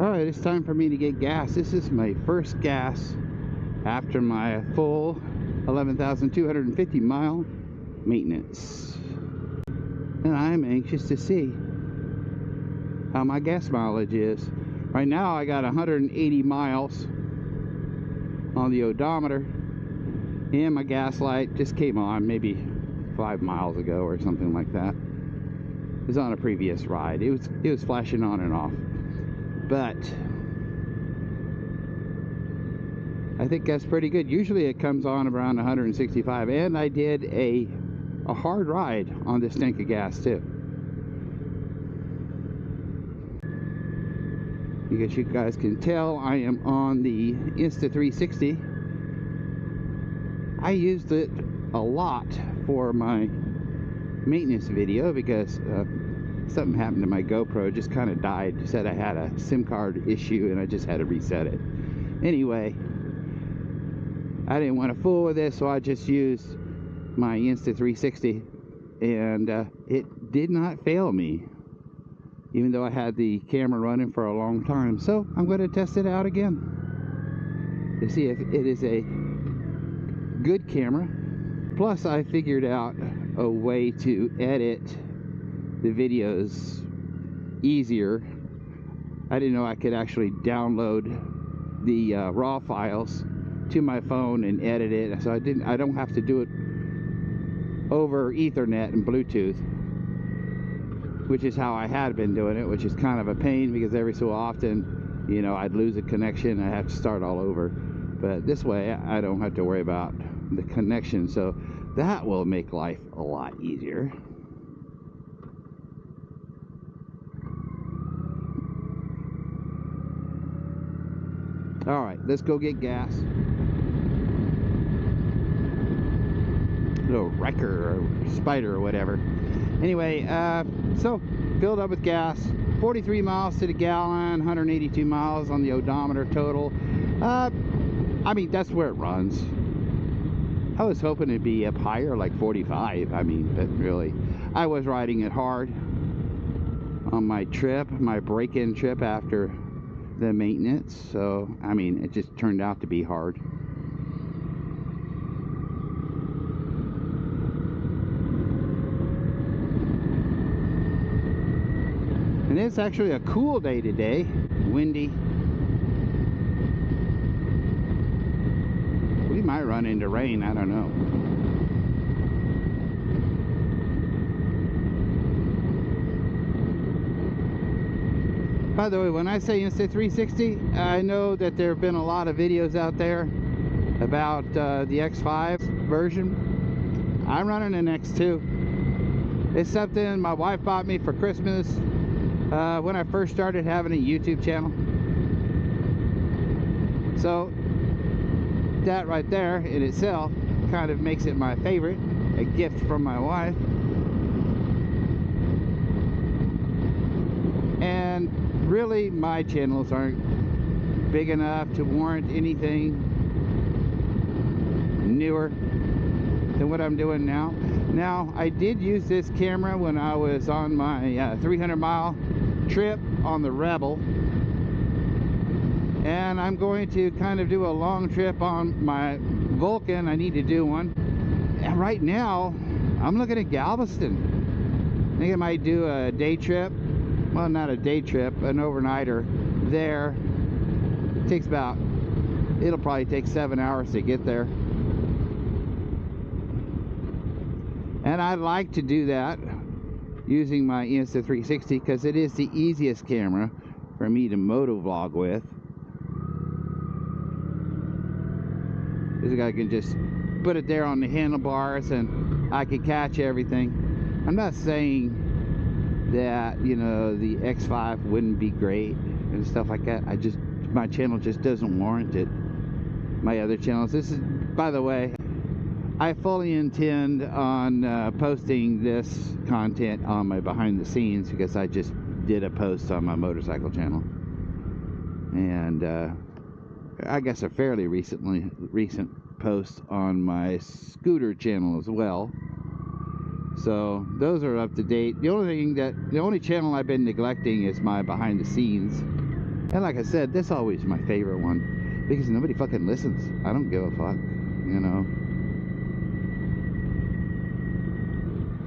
Alright, it's time for me to get gas. This is my first gas after my full 11,250 mile maintenance. And I'm anxious to see how my gas mileage is. Right now I got 180 miles on the odometer, and my gas light just came on maybe 5 miles ago or something like that. It was on a previous ride. It was flashing on and off. But I think that's pretty good. Usually it comes on around 165, and I did a hard ride on this tank of gas too. Because you guys can tell, I am on the Insta360. I used it a lot for my maintenance video because something happened to my GoPro. It just kind of died. It said I had a SIM card issue and I just had to reset it. Anyway, I didn't want to fool with this, so I just used my Insta360, and it did not fail me, even though I had the camera running for a long time. So I'm going to test it out again to see if it is a good camera. Plus, I figured out a way to edit the videos easier. I didn't know I could actually download the raw files to my phone and edit it, so I don't have to do it over Ethernet and Bluetooth, which is how I had been doing it, which is kind of a pain because every so often, you know, I'd lose a connection and I have to start all over. But this way I don't have to worry about the connection, so that will make life a lot easier. All right, let's go get gas. Little wrecker or spider or whatever. Anyway, so filled up with gas, 43 miles to the gallon, 182 miles on the odometer total. I mean, that's where it runs. I was hoping it'd be up higher, like 45. I mean, but really, I was riding it hard on my trip, my break-in trip after the maintenance. So, I mean, it just turned out to be hard. And it's actually a cool day today, windy. We might run into rain, I don't know. By the way, when I say Insta360, I know that there have been a lot of videos out there about the X5 version. I'm running an X2. It's something my wife bought me for Christmas when I first started having a YouTube channel. So that right there in itself kind of makes it my favorite, a gift from my wife. And really, my channels aren't big enough to warrant anything newer than what I'm doing now. Now, I did use this camera when I was on my 300-mile trip on the Rebel, and I'm going to kind of do a long trip on my Vulcan. I need to do one, and right now I'm looking at Galveston. I think I might do a day trip. Well, not a day trip, an overnighter there. It takes it'll probably take 7 hours to get there. And I'd like to do that using my Insta360 because it is the easiest camera for me to motovlog with. Because I can just put it there on the handlebars and I can catch everything. I'm not saying that, you know, the X5 wouldn't be great and stuff like that. My channel just doesn't warrant it. My other channels, this is, by the way, I fully intend on posting this content on my behind the scenes, because I just did a post on my motorcycle channel, and I guess a fairly recent post on my scooter channel as well. So those are up to date. The only channel I've been neglecting is my behind the scenes And like I said, that's always my favorite one, because nobody fucking listens. I don't give a fuck, you know.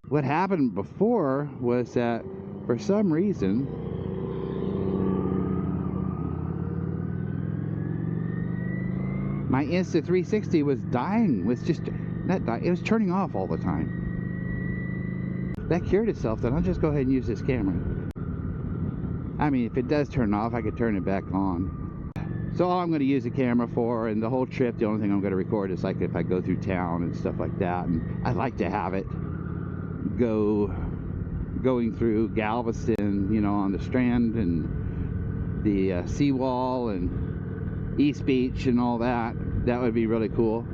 What happened before was that for some reason my Insta360 was dying, was just not dying, it was turning off all the time. That cured itself, then I'll just go ahead and use this camera. I mean, if it does turn off, I could turn it back on. So all I'm going to use the camera for, and the whole trip, the only thing I'm going to record is like if I go through town and stuff like that. And I'd like to have it going through Galveston, you know, on the Strand and the seawall and East Beach and all that. That would be really cool.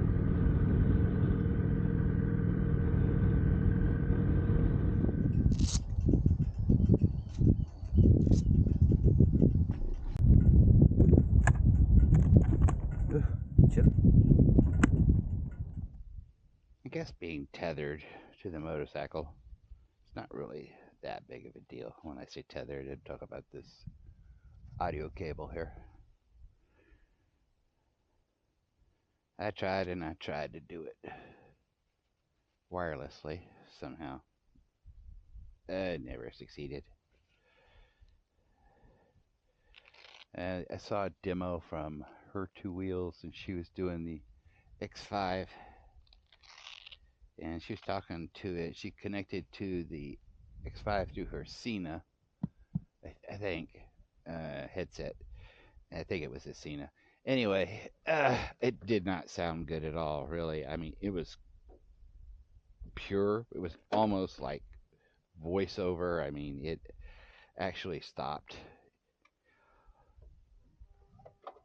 I guess being tethered to the motorcycle, it's not really that big of a deal. When I say tethered, I talk about this audio cable here. I tried and I tried to do it wirelessly somehow. I never succeeded. I saw a demo from her Two Wheels, and she was doing the X5, and she was talking to it. She connected to the X5 through her Cena, I think, headset. I think it was a Cena. Anyway, it did not sound good at all, really. I mean, it was pure. It was almost like voiceover. I mean, it actually stopped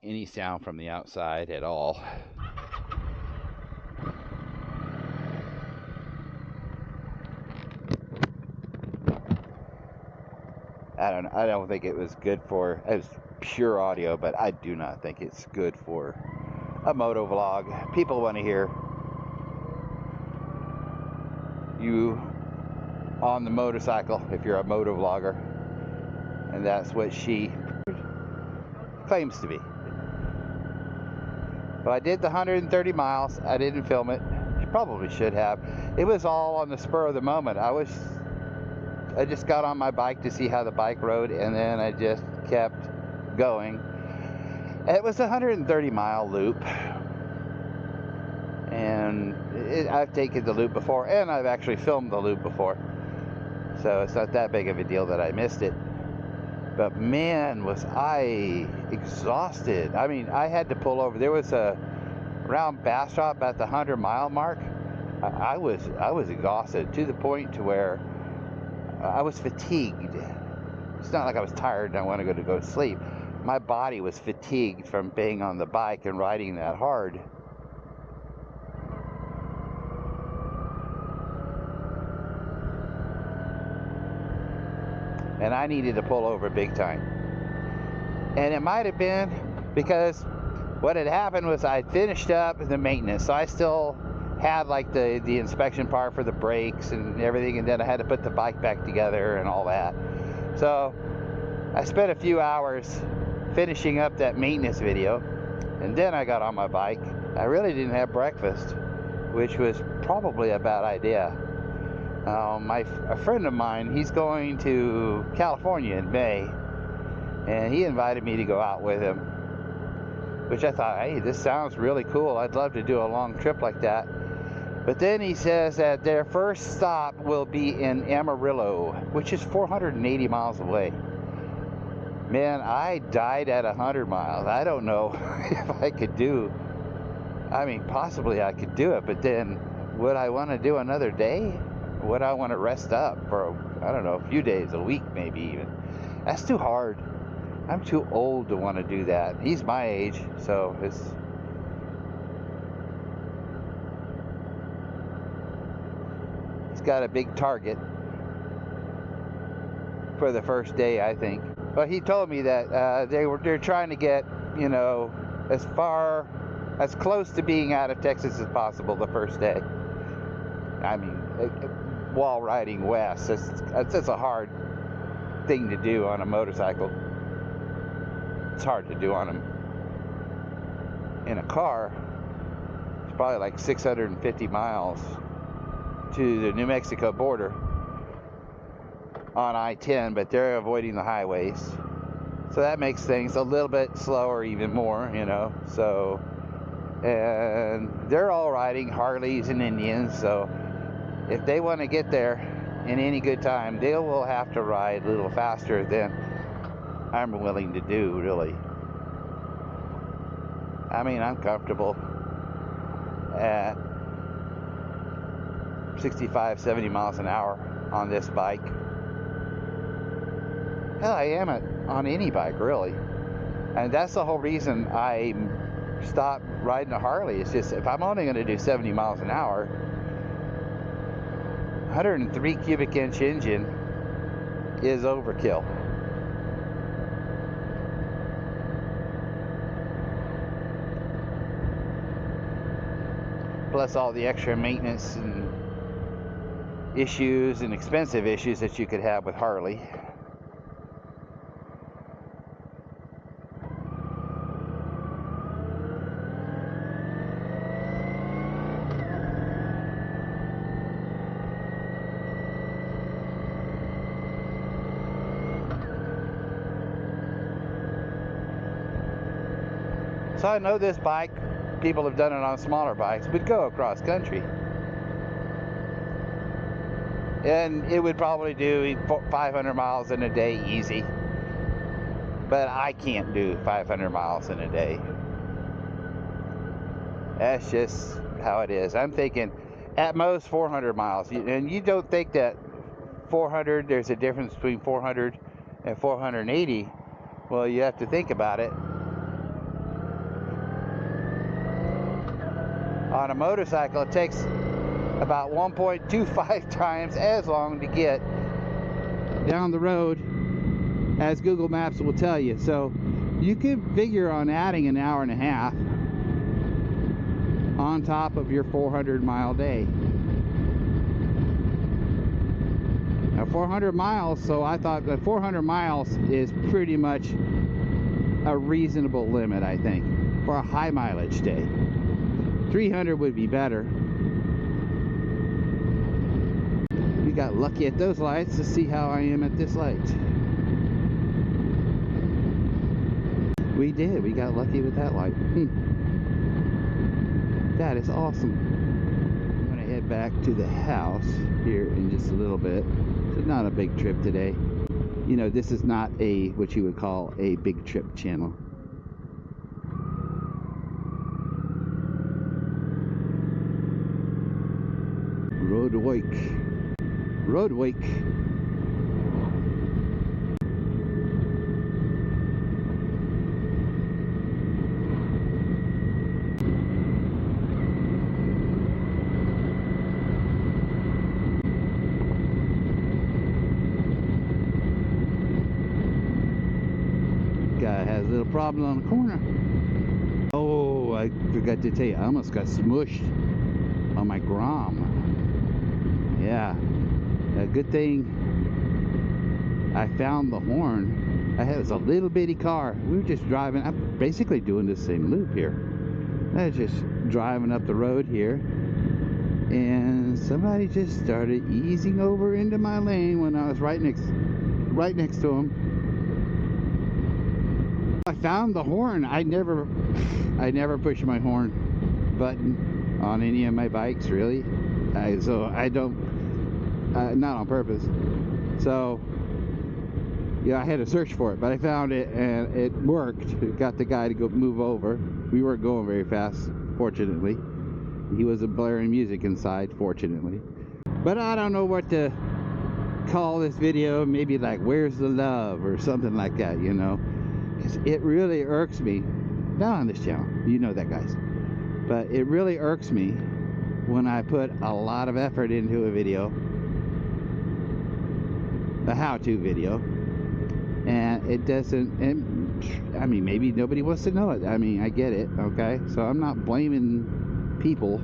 any sound from the outside at all. I don't think it was good for, it was pure audio, but I do not think it's good for a moto vlog. People want to hear you on the motorcycle if you're a moto vlogger, and that's what she claims to be. But I did the 130 miles. I didn't film it. I probably should have. It was all on the spur of the moment. I just got on my bike to see how the bike rode, and then I just kept going. It was a 130 mile loop, and I've taken the loop before, and I've actually filmed the loop before, so it's not that big of a deal that I missed it. But man, was I exhausted. I mean, I had to pull over. There was a round Bastrop about the 100 mile mark. I was exhausted to the point to where I was fatigued. It's not like I was tired and I want to go to sleep. My body was fatigued from being on the bike and riding that hard. And I needed to pull over big time. And it might have been because what had happened was I'd finished up the maintenance, so I still had like the inspection part for the brakes and everything, and then I had to put the bike back together and all that. So I spent a few hours finishing up that maintenance video, and then I got on my bike. I really didn't have breakfast, which was probably a bad idea. A friend of mine, he's going to California in May, and he invited me to go out with him, which I thought, hey, this sounds really cool. I'd love to do a long trip like that. But then he says that their first stop will be in Amarillo, which is 480 miles away. Man, I died at 100 miles. I don't know if I could do, I mean, possibly I could do it, but then would I want to do another day? Would I want to rest up for, I don't know, a few days, a week maybe even? That's too hard. I'm too old to want to do that. He's my age, so he's got a big target for the first day, I think. But he told me that they're trying to get, you know, as close to being out of Texas as possible the first day. I mean, while riding west, that's a hard thing to do on a motorcycle. it's hard to do on them in a car. It's probably like 650 miles to the New Mexico border on I-10, but they're avoiding the highways, so that makes things a little bit slower, even more, you know. So, and they're all riding Harleys and Indians, so if they want to get there in any good time, they will have to ride a little faster than I'm willing to do, really. I mean, I'm comfortable at 65, 70 miles an hour on this bike. Hell, I am on any bike, really. And that's the whole reason I stopped riding a Harley. It's just, if I'm only going to do 70 miles an hour, 103 cubic inch engine is overkill. Plus all the extra maintenance and issues and expensive issues that you could have with Harley. So I know this bike, people have done it on smaller bikes, would go across country. And it would probably do 500 miles in a day easy. But I can't do 500 miles in a day. That's just how it is. I'm thinking at most 400 miles. And you don't think that 400, there's a difference between 400 and 480. Well, you have to think about it. On a motorcycle, it takes about 1.25 times as long to get down the road as Google Maps will tell you. So you could figure on adding an hour and a half on top of your 400 mile day. Now 400 miles, so I thought that 400 miles is pretty much a reasonable limit, I think, for a high mileage day. 300 would be better. We got lucky at those lights. Let's see how I am at this light. We did. We got lucky with that light. That is awesome. I'm going to head back to the house here in just a little bit. It's not a big trip today. You know, this is not a, what you would call a big trip channel. Roadwake. Guy has a little problem on the corner. Oh, I forgot to tell you, I almost got smooshed on my Grom. Yeah, a good thing I found the horn. I had, it was a little bitty car. We were just driving. I'm basically doing the same loop here. I was just driving up the road here, and somebody just started easing over into my lane when I was right next to him. I found the horn. I never push my horn button on any of my bikes, really. So I don't, not on purpose. So yeah, I had to search for it, but I found it and it worked. It got the guy to go move over. We weren't going very fast, fortunately. He wasn't blaring music inside, fortunately. But I don't know what to call this video. Maybe like, where's the love, or something like that, you know. Because it really irks me. Not on this channel, you know that, guys. But it really irks me when I put a lot of effort into a video, a how-to video, and it doesn't, and I mean, maybe nobody wants to know it. I mean, I get it, okay? So I'm not blaming people.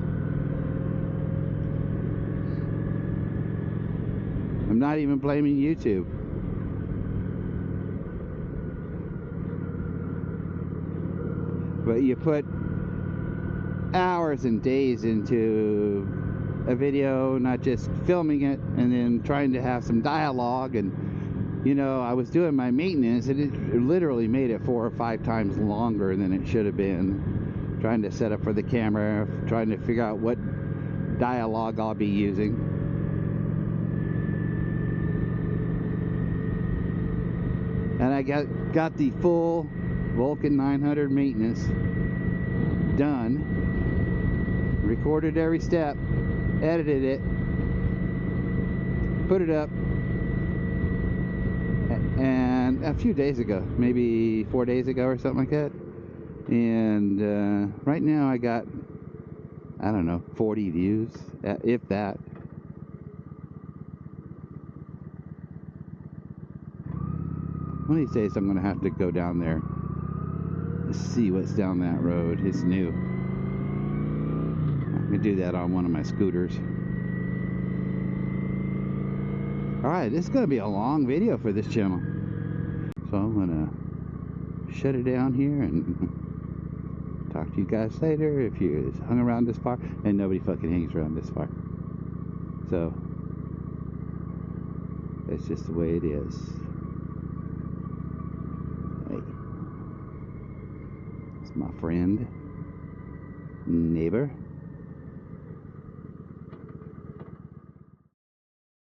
I'm not even blaming YouTube. But you put hours and days into a video, not just filming it and then trying to have some dialogue. And you know, I was doing my maintenance and it literally made it 4 or 5 times longer than it should have been, trying to set up for the camera, trying to figure out what dialogue I'll be using. And I got the full Vulcan 900 maintenance done, recorded every step, edited it, put it up, and a few days ago, maybe 4 days ago or something like that. And right now I got, I don't know, 40 views, if that. One of these days I'm going to have to go down there and see what's down that road. It's new. I'm going to do that on one of my scooters. Alright, this is going to be a long video for this channel. So I'm going to shut it down here and talk to you guys later. If you hung around this far, and nobody fucking hangs around this far. So, that's just the way it is. Hey. It's my friend, neighbor.